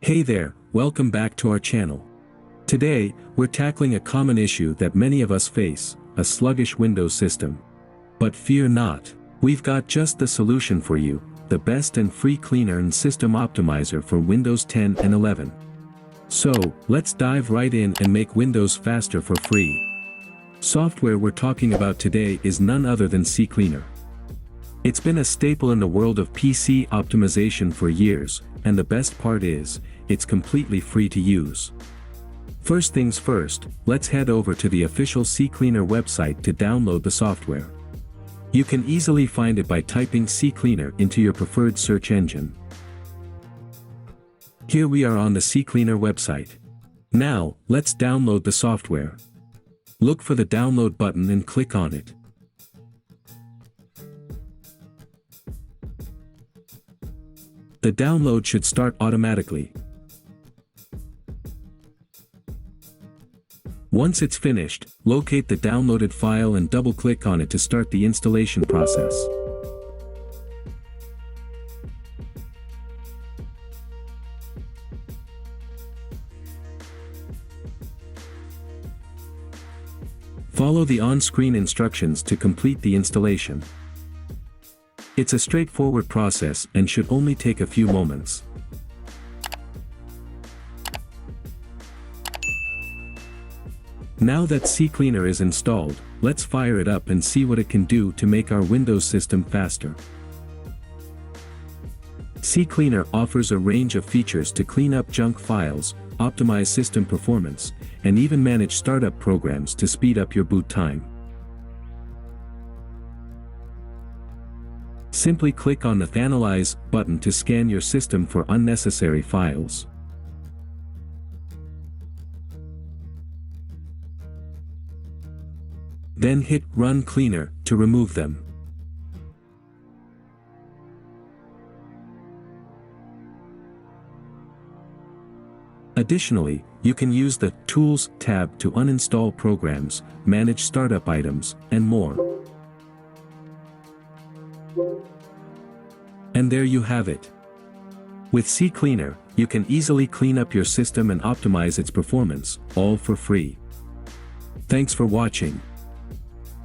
Hey there, welcome back to our channel. Today, we're tackling a common issue that many of us face, a sluggish Windows system. But fear not, we've got just the solution for you, the best and free cleaner and system optimizer for Windows 10 and 11. So, let's dive right in and make Windows faster for free. Software we're talking about today is none other than CCleaner. It's been a staple in the world of PC optimization for years, and the best part is, it's completely free to use. First things first, let's head over to the official CCleaner website to download the software. You can easily find it by typing CCleaner into your preferred search engine. Here we are on the CCleaner website. Now, let's download the software. Look for the download button and click on it. The download should start automatically. Once it's finished, locate the downloaded file and double-click on it to start the installation process. Follow the on-screen instructions to complete the installation. It's a straightforward process and should only take a few moments. Now that CCleaner is installed, let's fire it up and see what it can do to make our Windows system faster. CCleaner offers a range of features to clean up junk files, optimize system performance, and even manage startup programs to speed up your boot time. Simply click on the Analyze button to scan your system for unnecessary files. Then hit Run Cleaner to remove them. Additionally, you can use the Tools tab to uninstall programs, manage startup items, and more. And there you have it. With CCleaner, you can easily clean up your system and optimize its performance, all for free. Thanks for watching.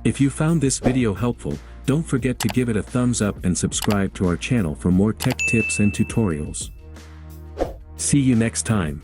If you found this video helpful, don't forget to give it a thumbs up and subscribe to our channel for more tech tips and tutorials. See you next time.